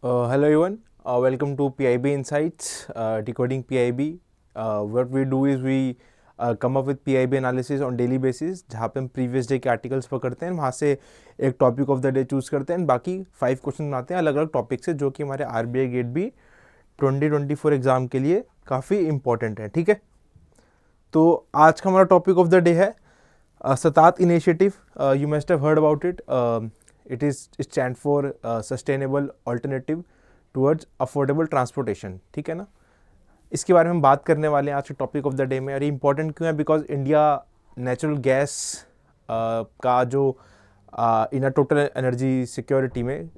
Hello everyone, welcome to PIB Insights, decoding PIB. What we do is we come up with PIB analysis on daily basis, जहाँ पे हम previous day के articles पकड़ते हैं, वहाँ से एक topic of the day choose करते हैं, बाकी 5 क्वेश्चन बनाते हैं अलग अलग टॉपिक से, जो कि हमारे RBI गेट भी 2024 एग्ज़ाम के लिए काफ़ी इंपॉर्टेंट है. ठीक है, तो आज का हमारा टॉपिक ऑफ द डे है SATAT initiative. You must have heard about it. It stand for sustainable alternative towards affordable transportation. ठीक है ना, इसके बारे में हम बात करने वाले हैं आज के टॉपिक ऑफ द डे में. और ये इंपॉर्टेंट क्यों है? बिकॉज इंडिया नेचुरल गैस का जो इन टोटल एनर्जी सिक्योरिटी में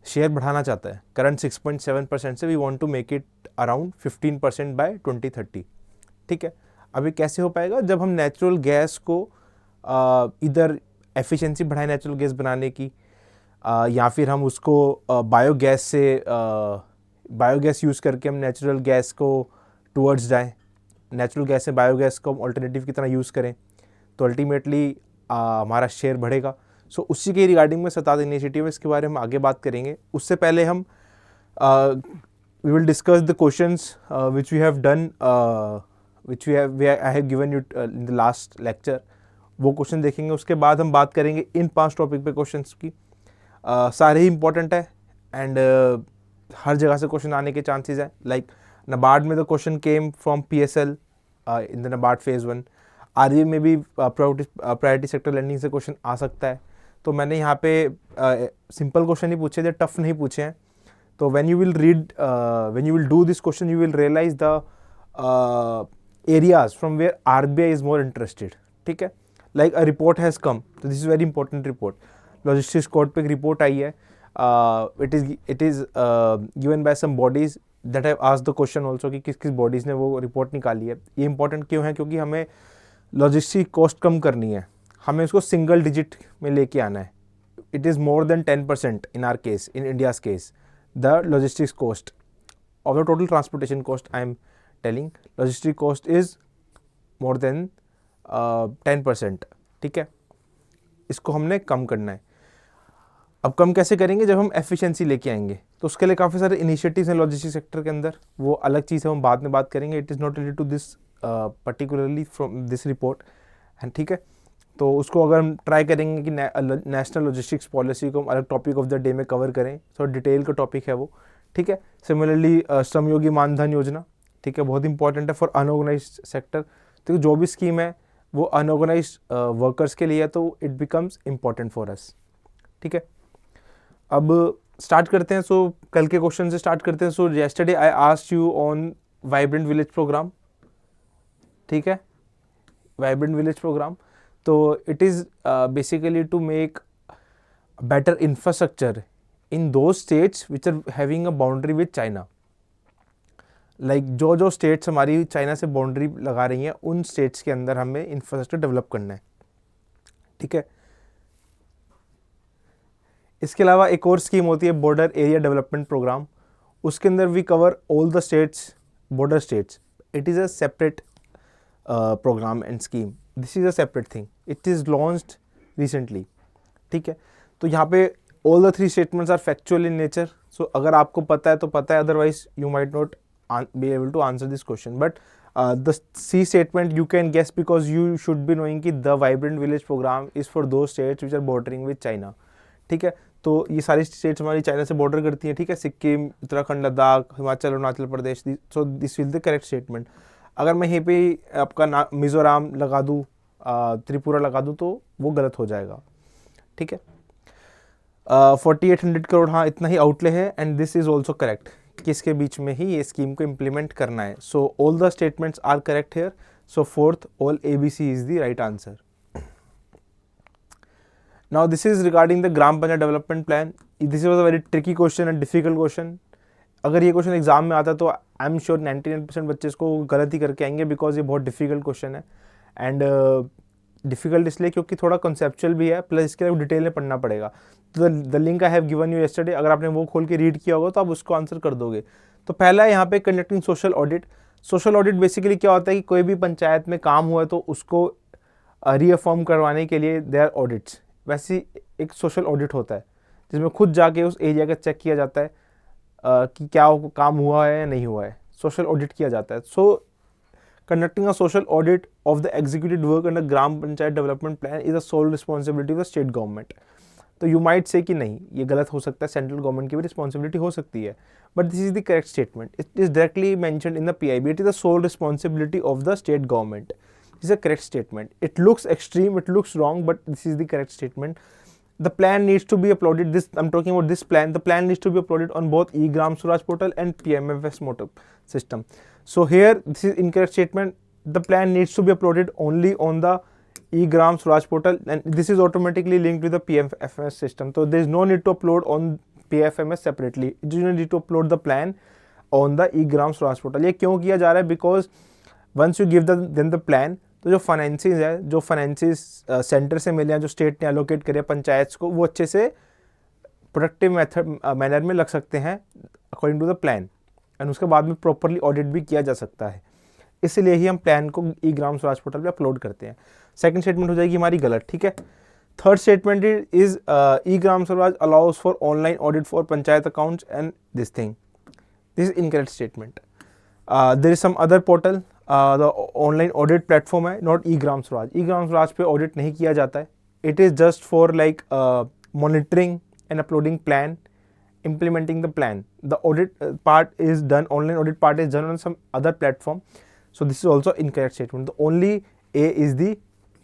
शेयर बढ़ाना चाहता है. करंट 6.7% से we want to make it around 15% by 2030. ठीक है, अभी कैसे हो पाएगा? जब हम नेचुरल गैस को इधर एफिशिएंसी बढ़ाएं नेचुरल गैस बनाने की, या फिर हम उसको बायोगैस से बायोगैस यूज़ करके हम नेचुरल गैस को टूवर्ड्स जाएं, नेचुरल गैस से बायोगैस को हम ऑल्टरनेटिव की तरह यूज़ करें, तो अल्टीमेटली हमारा शेयर बढ़ेगा. सो उसी के रिगार्डिंग में सतात इनिशिएटिव है, इसके बारे में आगे बात करेंगे. उससे पहले हम we will discuss the questions which we have done, which I have given you in the last lecture. वो क्वेश्चन देखेंगे. उसके बाद हम बात करेंगे इन 5 टॉपिक पे क्वेश्चंस की. सारे ही इंपॉर्टेंट है एंड हर जगह से क्वेश्चन आने के चांसेस है. लाइक नबार्ड में the question came from PSL in the NABARD phase 1. RBI में भी प्रायोरिटी सेक्टर लैंडिंग से क्वेश्चन आ सकता है. तो मैंने यहाँ पे सिंपल क्वेश्चन ही पूछे थे, टफ नहीं पूछे हैं. तो when you will read, when you will do this question, you will realise the areas from where RBI is more interested. ठीक है, like a report has come, तो this is very important report. Logistics court पे एक report आई है. It is given by some bodies that have asked the question also कि किस किस बॉडीज़ ने वो रिपोर्ट निकाली है. ये इंपॉर्टेंट क्यों है? क्योंकि हमें लॉजिस्टिक कॉस्ट कम करनी है, हमें उसको सिंगल डिजिट में लेके आना है. It is more than 10% in are case, in India's case, the logistics cost of the total transportation cost. I am telling logistic cost is more than 10%. ठीक है, इसको हमने कम करना है. अब कम कैसे करेंगे? जब हम एफिशिएंसी लेके आएंगे. तो उसके लिए काफ़ी सारे इनिशिएटिव्स हैं लॉजिस्टिक सेक्टर के अंदर, वो अलग चीज़ है, हम बाद में बात करेंगे. It is not related to this particularly from this report. And ठीक है, तो उसको अगर हम ट्राई करेंगे कि नेशनल लॉजिस्टिक्स पॉलिसी को हम अलग टॉपिक ऑफ द डे में कवर करें, तो डिटेल का टॉपिक है वो. ठीक है, सिमिलरली श्रमयोगी मानधन योजना, ठीक है, बहुत इंपॉर्टेंट है फॉर अनऑर्गेनाइज्ड सेक्टर. तो जो भी स्कीम है वो अनऑर्गेनाइज्ड वर्कर्स के लिए है, तो it becomes important for us. ठीक है, अब स्टार्ट करते हैं. सो कल के क्वेश्चन से स्टार्ट करते हैं. So yesterday I asked you on vibrant village programme. ठीक है, वाइब्रेंट विलेज प्रोग्राम, तो it is basically to make better infrastructure in दो states which are having a boundary with China. Like जो जो states हमारी China से boundary लगा रही हैं, उन स्टेट्स के अंदर हमें इंफ्रास्ट्रक्चर डेवलप करना है. ठीक है, इसके अलावा एक और स्कीम होती है बॉर्डर एरिया डेवलपमेंट प्रोग्राम. उसके अंदर we cover all the states, border states. It is a separate programme and scheme. This is a separate thing. It is launched recently. ठीक है, तो यहाँ पे all the 3 statements are factual in nature. So अगर आपको पता है तो पता है, otherwise you might not be able to answer this question. But the C statement you can guess, because you should be knowing कि the vibrant village program is for those states which are bordering with China. ठीक है, तो ये सारी states हमारी China से border करती हैं. ठीक है, Sikkim, Uttarakhand, Ladakh, Himachal, Arunachal Pradesh. So this will the correct statement. अगर मैं यहीं पे आपका मिज़ोरम लगा दूँ, त्रिपुरा लगा दूँ, तो वो गलत हो जाएगा. ठीक है, 4800 करोड़, हाँ इतना ही आउटले है. And this is also correct, किसके बीच में ही ये स्कीम को इम्प्लीमेंट करना है. So all the statements are correct here. So fourth, all ABC is the right answer. Now this is regarding the gram panchayat development plan. This was a very tricky question and difficult question. अगर ये question exam में आता तो I am sure 99% बच्चे इसको गलत ही करके आएंगे, बिकॉज ये बहुत डिफिकल्ट क्वेश्चन है. एंड डिफिकल्ट इसलिए क्योंकि थोड़ा कॉन्सेप्चुअल भी है, प्लस इसके लिए डिटेल में पढ़ना पड़ेगा. तो the link I have given you yesterday, अगर आपने वो खोल के रीड किया होगा तो आप उसको आंसर कर दोगे. तो पहला है यहाँ पे conducting social audit. Social audit basically क्या होता है कि कोई भी पंचायत में काम हुआ है तो उसको रीअफॉर्म करवाने के लिए देयर ऑडिट्स. वैसे एक सोशल ऑडिट होता है, जिसमें खुद जाके उस एरिया का चेक किया जाता है कि क्या काम हुआ है या नहीं हुआ है, सोशल ऑडिट किया जाता है. सो conducting a social audit of the executed work under gram panchayat development plan is a sole responsibility of the state government. तो यू माइट से कि नहीं ये गलत हो सकता है, सेंट्रल गवर्नमेंट की भी रिस्पॉन्सिबिलिटी हो सकती है, but this is the correct statement. It is directly mentioned in the PIB. It is the sole responsibility of the state government. Is a correct statement. It looks extreme, it looks wrong, but this is the correct statement. The plan needs to be uploaded. This I'm talking about this plan. The plan needs to be uploaded on both eGram Swaraj portal and PMFS motor system. So here this is incorrect statement. The plan needs to be uploaded only on the eGram Swaraj portal, and this is automatically linked with the PMFS system. So there is no need to upload on PFMS separately. You need to upload the plan on the eGram Swaraj portal. ये क्यों किया जा रहा है? Because once you give them the plan, तो जो finances है, जो फाइनेंसिस सेंटर से मिले हैं, जो स्टेट ने एलोकेट करे पंचायत को, वो अच्छे से प्रोडक्टिव मेथड मैनर में लग सकते हैं according to the plan, and उसके बाद में प्रॉपरली ऑडिट भी किया जा सकता है. इसलिए ही हम प्लान को eGram स्वराज पोर्टल पे अपलोड करते हैं. सेकंड स्टेटमेंट हो जाएगी हमारी गलत. ठीक है. Third statement is eGram Swaraj allows for online audit for panchayat accounts and this thing. This is incorrect statement. There is some other portal, the online audit platform है, not eGram Swaraj. eGram Swaraj पे audit नहीं किया जाता है. It is just for like monitoring and uploading plan, implementing the plan. The audit part is done, online audit part is done on some other platform. So this is also incorrect statement. The only A is the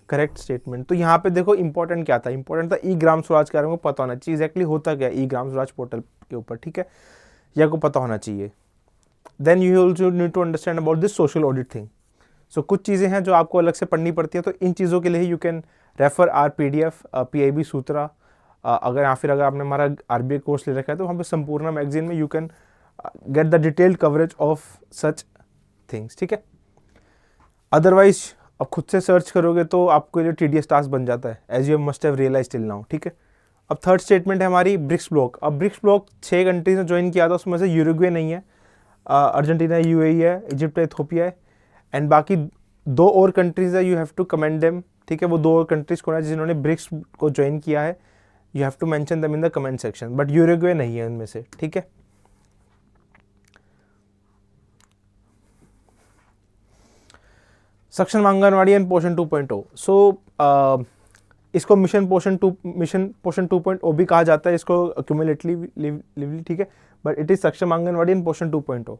correct statement. तो यहाँ पे देखो important क्या था? important था eGram Swaraj के बारे में पता होना चाहिए exactly होता क्या है eGram स्वराज पोर्टल के ऊपर. ठीक है, यह को पता होना चाहिए. Then you also need to understand about this social audit thing. So कुछ चीज़ें हैं जो आपको अलग से पढ़नी पड़ती है, तो इन चीज़ों के लिए you can refer our PDF PIB सूत्रा. अगर या फिर अगर आपने हमारा RBI कोर्स ले रखा है तो वहाँ पे संपूर्ण मैगजीन में you can get the detailed coverage of such things. ठीक है. अदरवाइज अब खुद से सर्च करोगे तो आपको ये टीडियस टास्क बन जाता है, as you must have realise till now. ठीक है. अब थर्ड स्टेटमेंट है हमारी ब्रिक्स ब्लॉक. अब ब्रिक्स ब्लॉक 6 कंट्रीज ने ज्वाइन किया था, उसमें से यूरुग्वे नहीं है, अर्जेंटीना, UAE है, इजिप्ट है, इथोपिया है, एंड बाकी 2 और कंट्रीज है. You have to comment them. ठीक है. वो 2 और कंट्रीज कौन है जिन्होंने ब्रिक्स को ज्वाइन किया है? You have to mention them in the comment section, but Uruguay नहीं है उनमें से. ठीक है. सक्षम आंगनवाड़ी एंड पोषण 2.0. सो इसको मिशन पोषण 2.0 भी कहा जाता है, इसको क्यूमुलेटिवली. ठीक है. बट इट इज सक्षम आंगनवाड़ी एंड पोषण 2.0.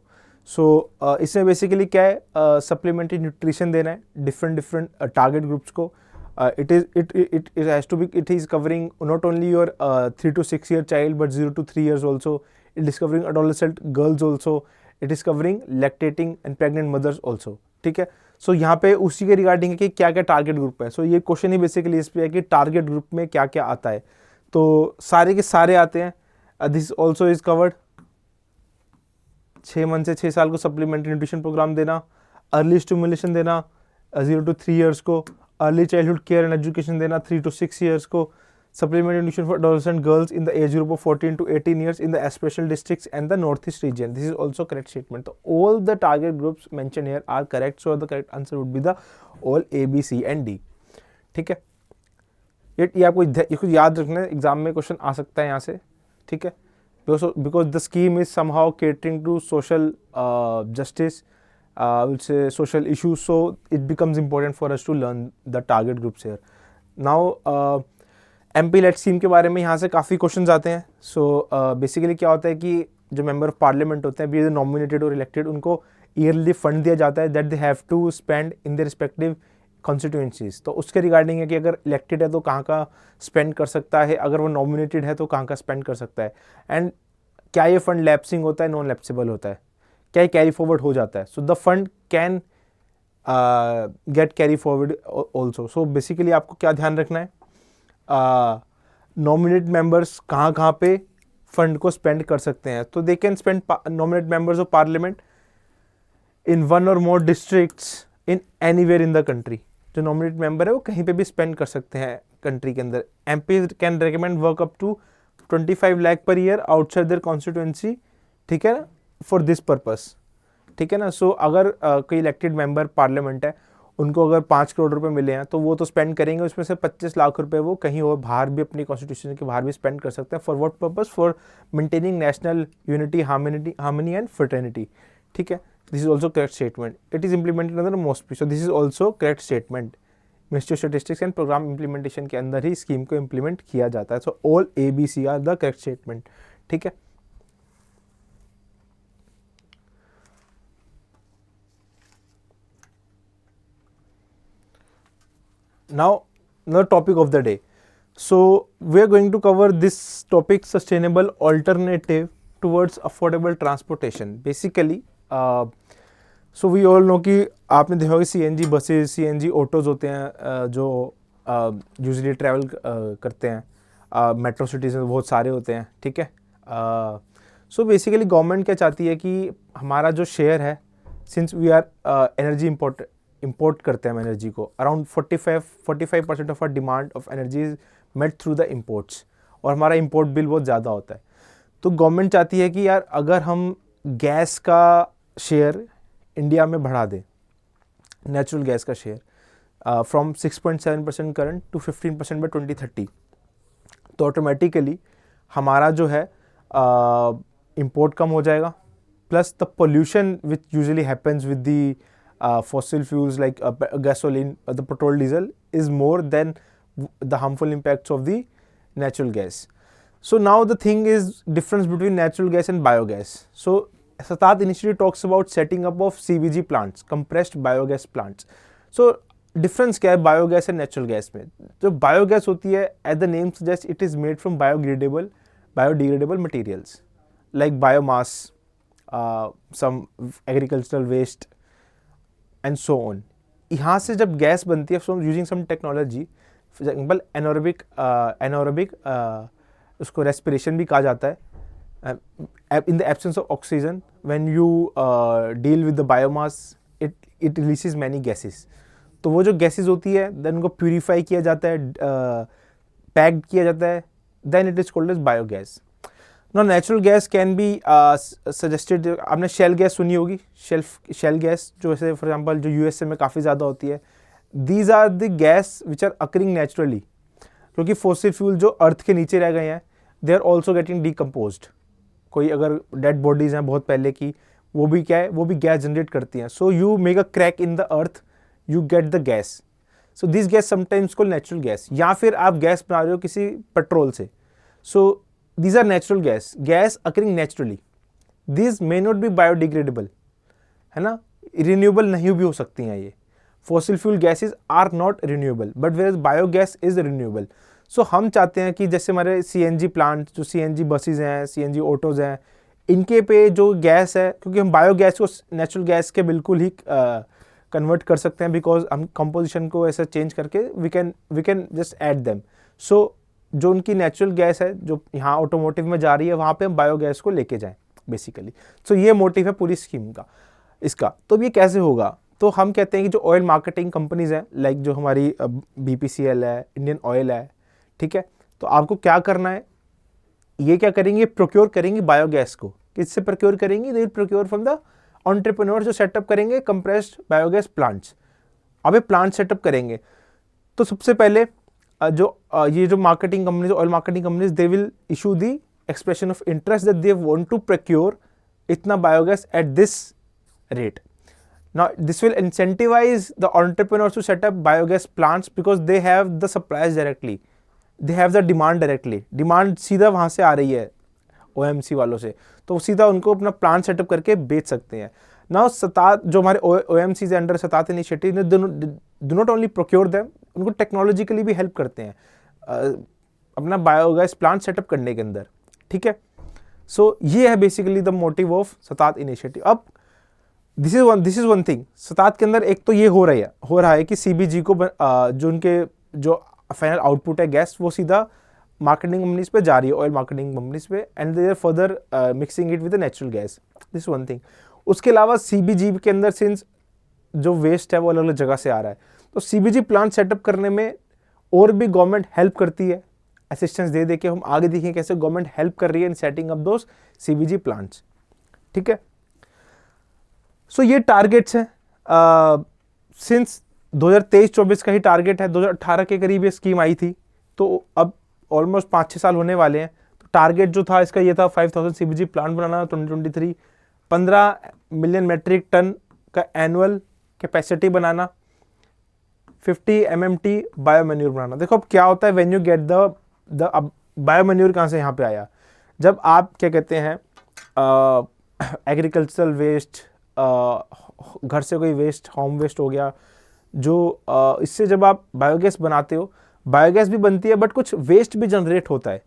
सो इसमें बेसिकली क्या है? सप्लीमेंट्री न्यूट्रिशन देना है डिफरेंट टारगेट ग्रुप्स को. It is covering not only your 3 to 6 year child but 0 to 3 years also. It is covering adolescent girls also. It is covering lactating and pregnant mothers also. ठीक है. सो यहाँ पे उसी के regarding है कि क्या क्या टारगेट ग्रुप है. सो ये क्वेश्चन ही बेसिकली इस पे है कि टारगेट ग्रुप में क्या क्या आता है. तो सारे के सारे आते हैं. This also is covered. 6 month से 6 साल को सप्लीमेंट्री न्यूट्रिशन प्रोग्राम देना, अर्ली स्टिमुलेशन देना 0 to 3 years को, early childhood care and education देना 3 to 6 years को, supplementary nutrition for adolescent girls in the age group of 14 to 18 years in the special districts and the north east region. This is also correct statement. तो all the target groups mention here are correct. So the correct answer would be the all A, B, C and D. ठीक है. ये आपको इसको याद रखना है, exam में क्वेश्चन आ सकता है यहाँ से. ठीक है. Because the scheme is somehow catering to social justice, will say social issues, so it becomes important for us to learn the target groups here. Now MP-led scheme के बारे में यहाँ से काफ़ी क्वेश्चंस आते हैं. सो बेसिकली क्या होता है कि जो मेंबर ऑफ पार्लियामेंट होते हैं, बी नॉमिनेटेड और इलेक्टेड, उनको ईयरली फंड दिया जाता है that they have to spend in the respective constituencies. तो उसके रिगार्डिंग है कि अगर इलेक्टेड है तो कहाँ का स्पेंड कर सकता है, अगर वो नॉमिनेटेड है तो कहाँ का स्पेंड कर सकता है, एंड क्या ये फंड लैप्सिंग होता है, नॉन लैप्सेबल होता है, क्या कैरी फॉरवर्ड हो जाता है. So the fund can get carry forward also. So basically आपको क्या ध्यान रखना है? नॉमिनेट मेंबर्स कहाँ पे फंड को स्पेंड कर सकते हैं. तो they can spend nominate members of parliament in 1 or more districts in anywhere in the country. जो नॉमिनेट मेंबर है वो कहीं पे भी स्पेंड कर सकते हैं कंट्री के अंदर. MP can recommend work up to 25 lakh per year outside their constituency. ठीक है ना, फॉर दिस पर्पस. ठीक है ना. सो अगर कोई इलेक्टेड मेंबर पार्लियामेंट है, उनको अगर 5 करोड़ रुपए मिले हैं तो वो तो स्पेंड करेंगे, उसमें से 25 लाख रुपए वो कहीं और बाहर भी अपनी कॉन्स्टिट्यूशन के बाहर भी स्पेंड कर सकते हैं। For what purpose? For maintaining national unity, harmony and fraternity. ठीक है, this is also correct statement. It is implemented under most, so this is also correct statement. Ministry of Statistics and Programme Implementation के अंदर ही scheme को implement किया जाता है। So all ABC are the correct statement. ठीक है, now another topic of the day. So we are going to cover this topic, sustainable alternative towards affordable transportation. Basically so we all know कि आपने देखा होगा CNG buses, CNG autos होते हैं जो usually travel करते हैं। मेट्रो सिटीज़ में बहुत सारे होते हैं। ठीक है, सो बेसिकली गवर्नमेंट क्या चाहती है कि हमारा जो शेयर है, since we are energy import करते हैं हम एनर्जी को, around 45% of our demand of energy is met through the imports, और हमारा इम्पोर्ट बिल बहुत ज़्यादा होता है। तो गवर्नमेंट चाहती है कि यार अगर हम गैस का शेयर इंडिया में बढ़ा दें, नेचुरल गैस का share from 6.7% current to 15% by 2030, तो ऑटोमेटिकली हमारा जो है इम्पोर्ट कम हो जाएगा, plus the pollution which usually happens with the fossil fuels like gasoline, the petrol, diesel is more than the harmful impacts of the natural gas. So now the thing is difference between natural gas and biogas. So SATAT initially talks about setting up of CBG plants, compressed biogas plants. So difference क्या है biogas and natural gas में? जो biogas होती है, as the name suggests, it is made from biodegradable materials like biomass, some agricultural waste and so on. यहाँ से जब gas बनती है from using some technology, for example anaerobic उसको रेस्पिरेशन भी कहा जाता है। In the absence of oxygen when you deal with the biomass, it releases many gases. तो वो जो गैसेस होती है देन उनको प्यूरीफाई किया जाता है, पैक्ड किया जाता है, then it is called as biogas. Now natural gas can be suggested, आपने शेल गैस सुनी होगी, शेल गैस जो ऐसे फॉर एग्जांपल जो USA में काफ़ी ज़्यादा होती है। These are the gas which are occurring naturally, क्योंकि फॉसिल फ्यूल जो अर्थ के नीचे रह गए हैं, they are also getting decomposed। कोई अगर डेड बॉडीज़ हैं बहुत पहले की, वो भी क्या है, वो भी गैस जनरेट करती हैं। So you make a crack in the earth, you get the gas. So this gas sometimes called natural gas. या फिर आप गैस बना रहे हो किसी पेट्रोल से, सो these are natural gas occurring naturally. These may not be biodegradable, है ना, renewable नहीं भी हो सकती हैं ये। Fossil fuel gases are not renewable, but whereas biogas is renewable. So हम चाहते हैं कि जैसे हमारे CNG प्लांट, जो CNG बसेज हैं, CNG ऑटोज़ हैं, इनके पे जो गैस है, क्योंकि हम बायोगैस को नेचुरल गैस के बिल्कुल ही कन्वर्ट कर सकते हैं, बिकॉज हम कंपोजिशन को ऐसा चेंज करके we can just add them. So जो उनकी नेचुरल गैस है जो यहाँ ऑटोमोटिव में जा रही है, वहाँ पे हम बायोगैस को लेके जाएं बेसिकली। सो ये मोटिव है पूरी स्कीम का इसका। तो ये कैसे होगा? तो हम कहते हैं कि जो ऑयल मार्केटिंग कंपनीज हैं, लाइक जो हमारी BPCL है, इंडियन ऑयल है, ठीक है, तो आपको क्या करना है, ये क्या करेंगे, प्रोक्योर करेंगे बायोगैस को। किससे प्रोक्योर करेंगे? They will procure from the entrepreneur जो सेटअप करेंगे कंप्रेस्ड बायोगैस प्लांट्स। अब ये प्लांट सेटअप करेंगे तो सबसे पहले ये जो marketing companies, oil marketing companies, they will issue the expression of interest that they want to procure इतना biogas at this rate. Now this will incentivise the entrepreneurs to set up biogas plants because they have the supplies directly, they have the demand directly. Demand सीधा वहाँ से आ रही है OMC वालों से, तो सीधा उनको अपना प्लांट सेटअप करके बेच सकते हैं। नाउ SATAT जो हमारे OMC से अंडर SATAT इनिशिएटिव ने do not only procure them, उनको टेक्नोलॉजिकली भी हेल्प करते हैं अपना बायोगैस प्लांट सेटअप करने के अंदर। ठीक है, सो ये है basically the motive of SATAT initiative. अब this is one thing SATAT के अंदर, एक तो ये हो रहा है कि CBG को जो उनके जो फाइनल आउटपुट है गैस, वो सीधा मार्केटिंग कंपनीज पे जा रही है, ऑयल मार्केटिंग कंपनीज पे, and they are further mixing it with the natural gas. This one thing. उसके अलावा CBG के अंदर सिंस जो वेस्ट है वो अलग अलग जगह से आ रहा है, तो CBG प्लांट सेटअप करने में और भी गवर्नमेंट हेल्प करती है, असिस्टेंस दे के। हम आगे देखें कैसे गवर्नमेंट हेल्प कर रही है in setting up those CBG plants. ठीक है, सो ये टारगेट्स हैं। सिंस 2023-24 का ही टारगेट है, 2018 के करीब ये स्कीम आई थी, तो अब ऑलमोस्ट 5-6 साल होने वाले हैं। तो टारगेट जो था इसका ये था 5000 CBG प्लांट बनाना 2023, 15 मिलियन मेट्रिक टन का एनुअल कैपेसिटी बनाना, 50 MMT बायोमैन्योर बनाना। देखो अब क्या होता है व्हेन यू गेट द अब बायोमैन्योर कहाँ से यहाँ पे आया, जब आप क्या कहते हैं एग्रीकल्चरल वेस्ट, घर से कोई वेस्ट, होम वेस्ट हो गया, जो इससे जब आप बायोगैस बनाते हो, बायोगैस भी बनती है बट कुछ वेस्ट भी जनरेट होता है।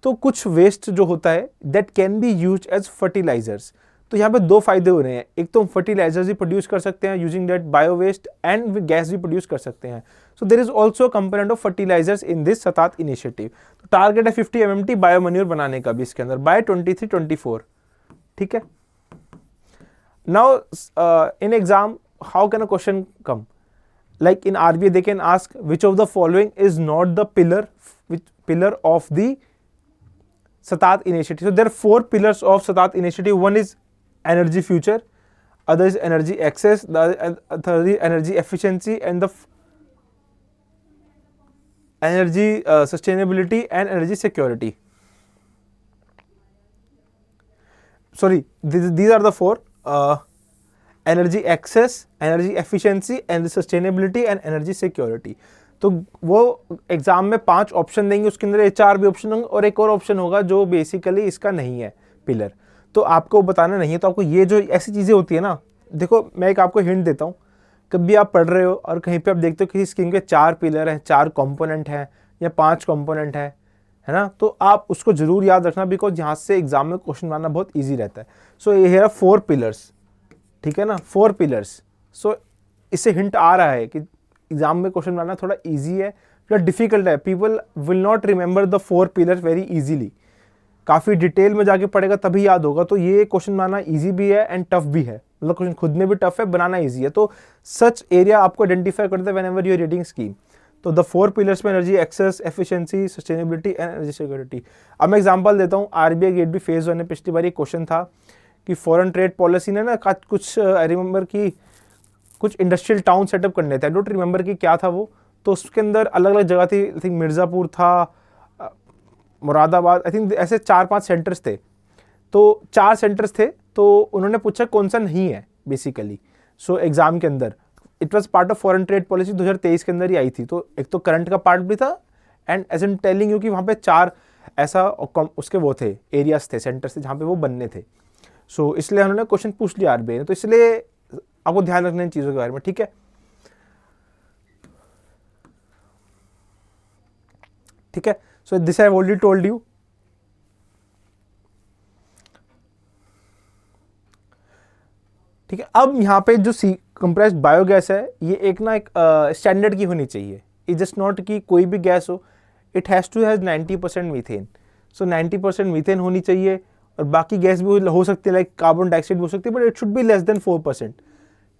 तो कुछ वेस्ट जो होता है that can be use as fertilisers. तो यहाँ पे दो फायदे हो रहे हैं, एक तो हम फर्टिलाइजर्स भी प्रोड्यूस कर सकते हैं using that bio waste, and gas भी प्रोड्यूस कर सकते हैं। So there is also component of fertilisers in this SATAT initiative. तो टारगेट है 50 MMT बायोमैन्योर बनाने का भी इसके अंदर बाय 23-24। ठीक है। Now in exam how can a question come, like in RBI they can ask which of the following is not the pillar of the Satat initiative. So there are 4 pillars of Satat initiative. One is energy future, other is energy access, the third is energy efficiency, and the energy sustainability and energy security. Sorry, these are the 4. Energy access, energy efficiency, energy sustainability and energy security. तो वो exam में 5 option देंगे, उसके अंदर HR भी option होंगे और एक और ऑप्शन होगा जो बेसिकली इसका नहीं है पिलर, तो आपको बताना नहीं है। तो आपको ये जो ऐसी चीज़ें होती है ना, देखो मैं एक आपको हिंट देता हूँ, कभी आप पढ़ रहे हो और कहीं पे आप देखते हो किसी स्कीम के 4 पिलर हैं, 4 कंपोनेंट हैं या 5 कंपोनेंट है ना, तो आप उसको जरूर याद रखना, बिकॉज यहाँ से एग्जाम में क्वेश्चन बनाना बहुत ईजी रहता है। सो ये है 4 पिलर्स, ठीक है ना, 4 पिलर्स। सो इससे हिंट आ रहा है कि एग्जाम में क्वेश्चन बनाना थोड़ा इजी है, थोड़ा डिफिकल्ट है। People will not remember the 4 pillars very easily, काफ़ी डिटेल में जाके पढ़ेगा तभी याद होगा। तो ये क्वेश्चन बनाना इजी भी है एंड टफ भी है, मतलब क्वेश्चन खुद में भी टफ है, बनाना इजी है। तो सच एरिया आपको आइडेंटिफाई करते हैं whenever you are reading scheme. तो द 4 पिलर्स में energy access, efficiency, sustainability and energy security. अब मैं एग्जांपल देता हूँ, RBI गेट भी फेज 1 में पिछली बार एक क्वेश्चन था कि फॉरेन ट्रेड पॉलिसी ने ना कुछ आई रिमेंबर कि कुछ इंडस्ट्रियल टाउन सेटअप करने थे, आई डोंट रिमेंबर कि क्या था वो। तो उसके अंदर अलग अलग जगह थी, आई थिंक मिर्ज़ापुर था, मुरादाबाद, आई थिंक ऐसे 4-5 सेंटर्स थे। तो 4 सेंटर्स थे, तो उन्होंने पूछा कौन सा नहीं है बेसिकली। सो एग्जाम के अंदर it was part of foreign trade policy, 2023 के अंदर ही आई थी। तो एक तो करंट का पार्ट भी था, and as am telling you कि वहाँ पे 4 ऐसा उसके वो थे, एरियाज थे, सेंटर्स थे जहाँ पे वो बनने थे। सो इसलिए उन्होंने क्वेश्चन पूछ लिया RBI ने, तो इसलिए आपको ध्यान रखना इन चीज़ों के बारे में, ठीक है। ठीक है, so this I have already told you. ठीक है, अब यहाँ पे जो कंप्रेस्ड बायोगैस है, ये एक ना एक स्टैंडर्ड की होनी चाहिए। इट जस्ट नॉट कि कोई भी गैस हो, it has to has 90% methane. So 90% methane होनी चाहिए, और बाकी गैस भी हो सकती है, लाइक कार्बन डाइऑक्साइड हो सकती है, but it should be less than 4%।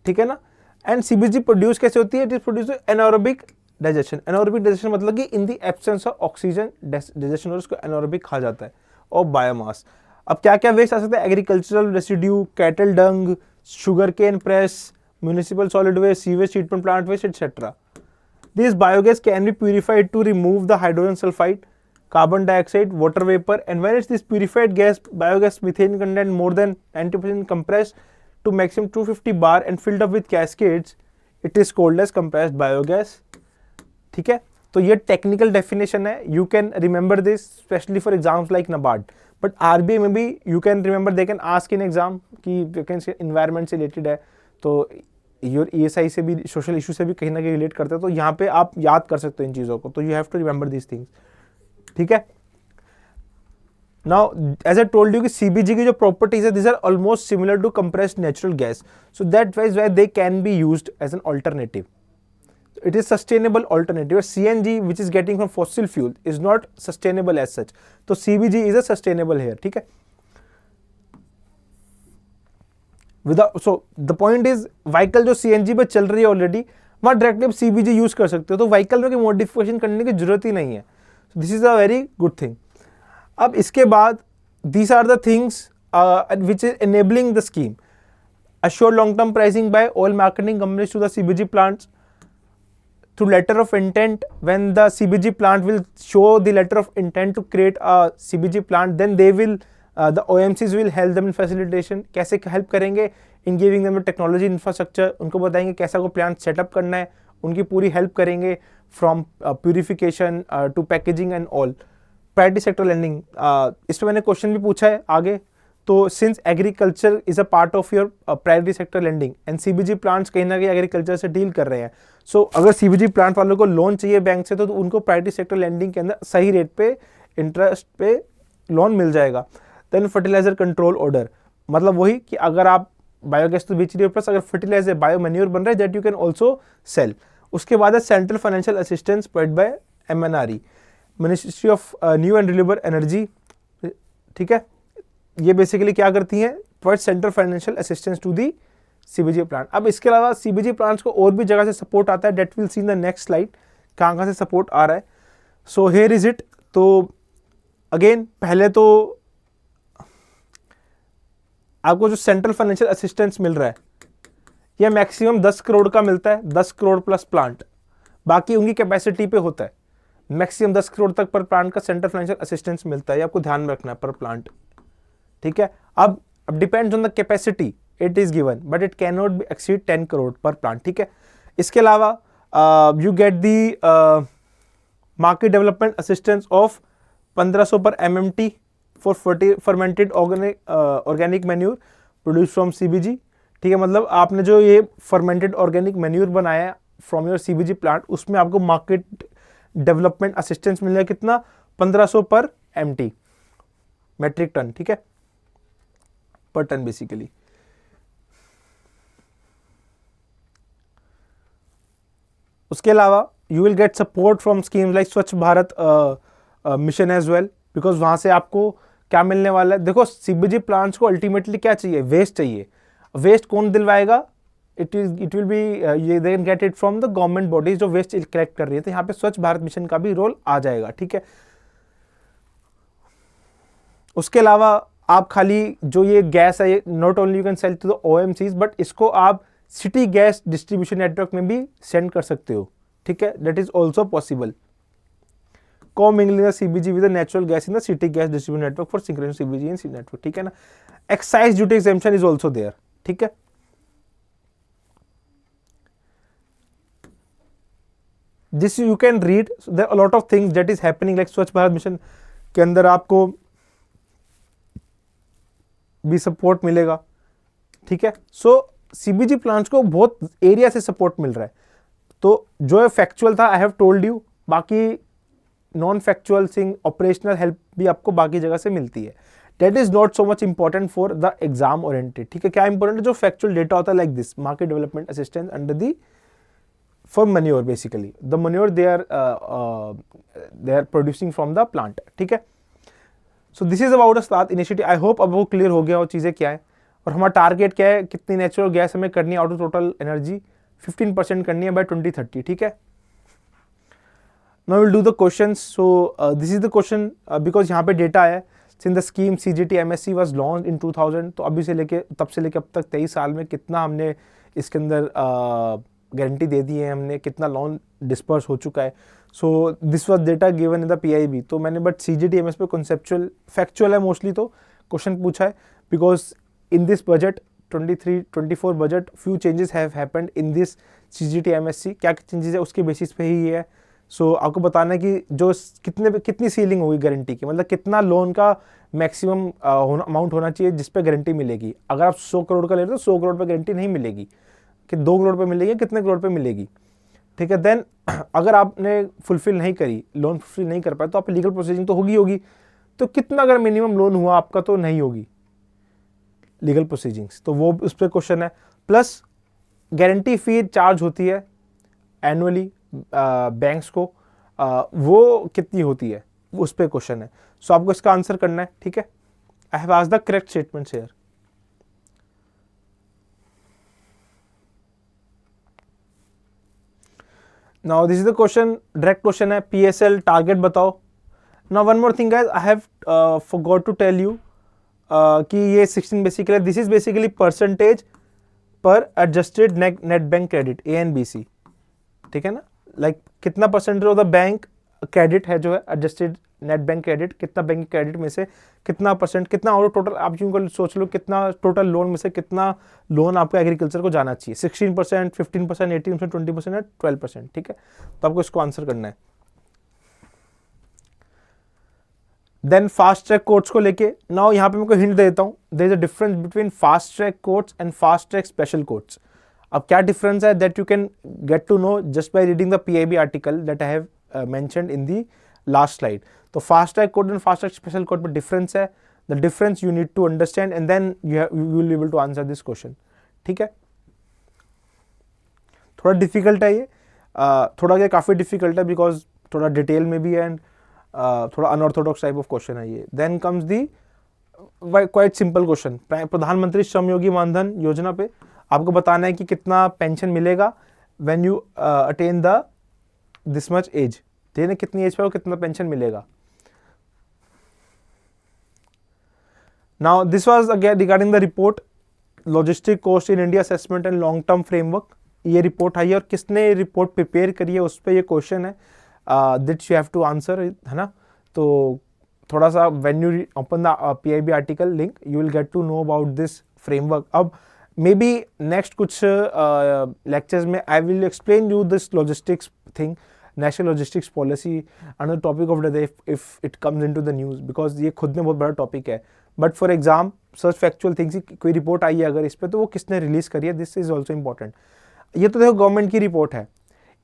ठीक है ना। एंड CBG प्रोड्यूस कैसे होती है, it is produce anaerobic digestion. Anaerobic digestion मतलब कि इन the absence of oxygen digestion, और उसको एनारोबिक कहा जाता है, और बायोमास। अब क्या क्या वेस्ट आ सकता है, agricultural residue, cattle dung, sugar cane press, municipal solid waste, sewage treatment plant waste, etcetera. This biogas can be purified to remove the hydrogen sulphide, carbon dioxide, water vapor, and when it's this purified gas, biogas methane content more than 90% compressed to maximum 250 bar and filled up with cascades, it is called as compressed biogas. ठीक है, तो ये technical definition है, you can remember this specially for exams like NABARD, but RBI में भी you can remember, they can ask in exam कि vacancy environment से related है, तो योर ESI से भी, सोशल इशू से भी कहीं ना कहीं रिलेट करते हैं, तो यहाँ पे आप याद कर सकते हो इन चीज़ों को। तो you have to remember this things, ठीक है। Now as I told you कि CBG की जो प्रॉपर्टीज है, this are almost similar to compressed natural gas, so that wise way they can be used as an alternative. It is sustainable alternative. CNG which is getting from fossil fuel is not sustainable as such, तो CBG is a sustainable here, ठीक है। So the point is, vehicle जो CNG पे चल रही है already, वहां directly CBG use कर सकते हो, तो व्हीकल में कोई मॉडिफिकेशन करने की जरूरत ही नहीं है। This is a very good thing. अब इसके बाद these are the things which is enabling the scheme. Assure long term pricing by oil marketing companies to the CBG plants, through letter of intent, when the CBG plant will show the letter of intent to create a CBG plant, then they will the OMCs will help them in facilitation. कैसे help करेंगे? In giving them the technology infrastructure, उनको बताएंगे कैसा को plant setup करना है, उनकी पूरी help करेंगे from purification to packaging and all. Priority sector lending, इस पर मैंने क्वेश्चन भी पूछा है आगे. तो since agriculture is a part of your priority sector lending and CBG plants कहीं ना कहीं एग्रीकल्चर से डील कर रहे हैं, सो अगर सीबीजी प्लांट वालों को लोन चाहिए बैंक से तो उनको प्रायोरिटी सेक्टर लेंडिंग के अंदर सही रेट पे इंटरेस्ट पे लोन मिल जाएगा. देन फर्टिलाइजर कंट्रोल ऑर्डर, मतलब वही कि अगर आप बायोगैस तो बेच रहे हो प्लस अगर फर्टिलाइजर बायो मैन्योर बन रहा है that you can also sell. उसके बाद है central financial assistance provide by MNRE, ministry of new and renewable energy. ठीक है, ये बेसिकली क्या करती हैं, provide central financial assistance to the CBG plant. अब इसके अलावा सीबीजी प्लांट्स को और भी जगह से सपोर्ट आता है, that will see in the next slide कहाँ से सपोर्ट आ रहा है. So here is it. तो अगेन पहले तो आपको जो सेंट्रल फाइनेंशियल असिस्टेंस मिल रहा है यह मैक्सिमम 10 करोड़ का मिलता है, 10 करोड़ प्लस प्लांट, बाकी उनकी कैपेसिटी पे होता है. मैक्सिमम 10 करोड़ तक पर प्लांट का सेंट्रल फाइनेंशियल असिस्टेंस मिलता है, ये आपको ध्यान में रखना है पर प्लांट. ठीक है, अब depends on the capacity it is given but it can not be exceed 10 crore पर प्लांट. ठीक है, इसके अलावा you get the market development assistance of 1500 पर MMT for fermented organic manure produce from CBG. ठीक है, मतलब आपने जो ये फर्मेंटेड ऑर्गेनिक मैन्यूर बनाया फ्रॉम योर CBG प्लांट उसमें आपको मार्केट डेवलपमेंट असिस्टेंस मिल रहा है कितना, 1500 पर MT मेट्रिक टन. ठीक है, पर टन बेसिकली. उसके अलावा you will get support from schemes like Swachh Bharat mission as well, because वहां से आपको क्या मिलने वाला है. देखो सीबीजी प्लांट्स को अल्टीमेटली क्या चाहिए, वेस्ट चाहिए. वेस्ट कौन दिलवाएगा, इट विल बी ये they can get it from the government bodies जो वेस्ट कलेक्ट कर रही है. तो यहाँ पे स्वच्छ भारत मिशन का भी रोल आ जाएगा. ठीक है, उसके अलावा आप खाली जो ये गैस है not only you can sell to the OMCs but इसको आप सिटी गैस डिस्ट्रीब्यूशन नेटवर्क में भी सेंड कर सकते हो. ठीक है, that is also possible. co-mingling the CBG with the natural gas in the city gas distribution network for synchronous CBG in network. ठीक है ना, excise duty exemption is also there. ठीक है, this you can read, there are lot of things that is happening like Swachh Bharat mission के अंदर आपको भी support मिलेगा. ठीक है, सो सीबीजी प्लांट्स को बहुत एरिया से सपोर्ट मिल रहा है. तो जो फैक्चुअल था आई हैव टोल्ड यू, बाकी non factual thing operational help भी आपको बाकी जगह से मिलती है. That is not so much important for the exam oriented. ठीक है, क्या इंपॉर्टेंट है, जो फैक्चुअल डेटा होता है like this market development assistance under the for manure, basically the manure they are producing from the plant. ठीक है, so this is about a start initiative. I hope अब वो क्लियर हो गया वो चीज़ें क्या है और हमारा टारगेट क्या है, कितनी नेचुरल गैस हमें करनी है आउट ऑफ टोटल एनर्जी, 15% करनी है बाय 2030. ठीक है, now will do the questions. So this is the question because यहाँ पे डेटा है since the scheme CGT MSC was launch in 2000. तो अभी से लेके तब से लेके अब तक 23 साल में कितना हमने इसके अंदर गारंटी दे दी है, हमने कितना लोन डिस्पर्स हो चुका है. So this was data given in the PIB. तो मैंने बट CGT MS पे कॉन्सेप्चुअल फैक्चुअल है मोस्टली तो क्वेश्चन पूछा है because in this budget 23-24 budget few changes have happened in this CGT MSC. क्या चेंजेस है उसके बेसिस पे ही ये है. सो आपको बताना है कि जो कितनी सीलिंग होगी गारंटी की, मतलब कितना लोन का मैक्सिमम अमाउंट होना चाहिए जिस पे गारंटी मिलेगी. अगर आप 100 करोड़ का ले रहे हो तो 100 करोड़ पे गारंटी नहीं मिलेगी कि 2 करोड़ पे मिलेगी, कितने करोड़ पे मिलेगी. ठीक है, देन अगर आपने फुलफिल नहीं करी, लोन फुलफिल नहीं कर पाए तो आप लीगल प्रोसीजिंग तो होगी. तो कितना अगर मिनिमम लोन हुआ आपका तो नहीं होगी लीगल प्रोसीजिंग्स, तो वो उस पर क्वेश्चन है. प्लस गारंटी फी चार्ज होती है एनुअली बैंक्स को, वो कितनी होती है उस पर क्वेश्चन है. सो आपको इसका आंसर करना है. ठीक है, I have asked the correct statements here. Now this is the question, direct question है, PSL टारगेट बताओ. Now one more thing guys, I have forgot to tell you कि ये 16 basically this is basically percentage पर adjusted net bank credit ANBC. ठीक है ना, like कितना percentage of the bank credit है जो है एडजस्टेड नेट बैंक क्रेडिट, कितना बैंक क्रेडिट में से कितना परसेंट, कितना और टोटल आप यूँ सोच लो कितना टोटल लोन में से कितना लोन आपको एग्रीकल्चर को जाना चाहिए, 16%, 15%, 18%, 20% या 12%, ठीक है। तो आपको इसको आंसर करना है। देन फास्ट ट्रैक कोर्ट्स को लेके नाउ यहाँ पे मैं कोई हिंट दे देता हूँ, there is a difference between fast track courts and fast track special courts. अब क्या डिफरेंस है that you can get to know just by reading the PIB article that I have mentioned in the last slide. तो fast track court and fast track special court में difference है, the difference you need to understand and then you will be able to answer this question, ठीक है। थोड़ा difficult है ये, थोड़ा क्या काफ़ी डिफिकल्ट है बिकॉज थोड़ा डिटेल में भी है एंड थोड़ा अनऑर्थोडॉक्स टाइप ऑफ क्वेश्चन है ये। Then comes the quite simple question, Pradhanmantri Shram Yogi Maandhan योजना पे आपको बताना है कि कितना पेंशन मिलेगा when you attain the this much age, देने कितनी एज पे वो कितना पेंशन मिलेगा। Now this was again regarding the report logistic cost in India assessment and long term framework. ये रिपोर्ट आई है और किसने रिपोर्ट प्रिपेयर करी है उस पर ये क्वेश्चन है that you have to answer, है ना। तो थोड़ा सा when you open the PIB article link you will get to know about this framework. अब मे बी नेक्स्ट कुछ लेक्चर्स में I will explain you this logistics thing, national logistics policy another topic of the day if it comes into the news, because ये खुद में बहुत बड़ा टॉपिक है। But for exam search factual things, कोई रिपोर्ट आई है अगर इस पर तो वो किसने रिलीज करी है, दिस इज ऑल्सो इंपॉर्टेंट। ये तो देखो गवर्नमेंट की रिपोर्ट है,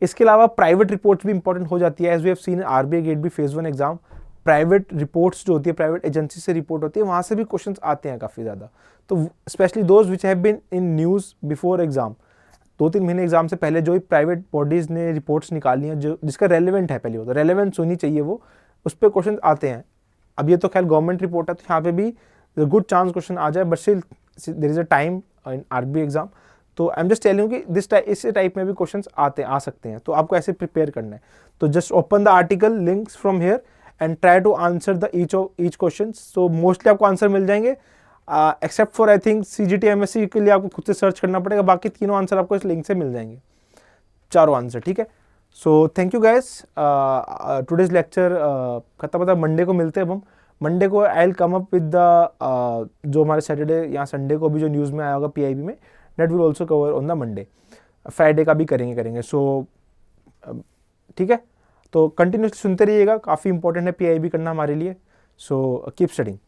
इसके अलावा प्राइवेट रिपोर्ट्स भी इंपॉर्टेंट हो जाती है। As we have seen RBI grade B phase 1 exam, private reports जो होती है, प्राइवेट एजेंसी से रिपोर्ट होती है, वहाँ से भी क्वेश्चंस आते हैं काफ़ी ज़्यादा। तो specially those which have been in news before exam, 2-3 महीने एग्जाम से पहले जो ही प्राइवेट बॉडीज़ ने रिपोर्ट्स निकाली हैं जो जिसका रेलिवेंट है, पहले वो तो रेलिवेंस होनी चाहिए वो, उस पर क्वेश्चन आते हैं। अब ये तो खैर गवर्नमेंट रिपोर्ट है तो यहाँ पे भी गुड चांस क्वेश्चन आ जाए, but still there is a time in RBI exam. तो आई एम जस्ट टेलिंग कि इस टाइप में भी क्वेश्चंस आ सकते हैं, तो आपको ऐसे प्रिपेयर करना है। तो just open the article links from here and try to answer the each question. So mostly आपको आंसर मिल जाएंगे except for I think CGT MSC के लिए आपको खुद से सर्च करना पड़ेगा, बाकी तीनों आंसर आपको इस लिंक से मिल जाएंगे, चारों आंसर, ठीक है। So thank you guys, today's lecture खत्म होता है, मंडे को मिलते हैं। अब हम मंडे को I will come up with the जो हमारे सैटरडे या संडे को भी जो न्यूज़ में आया होगा पीआईबी में, that will also cover on the Monday. Friday का भी करेंगे। सो ठीक है, तो कंटिन्यूसली सुनते रहिएगा, काफ़ी इंपॉर्टेंट है पीआईबी करना हमारे लिए। So keep studying.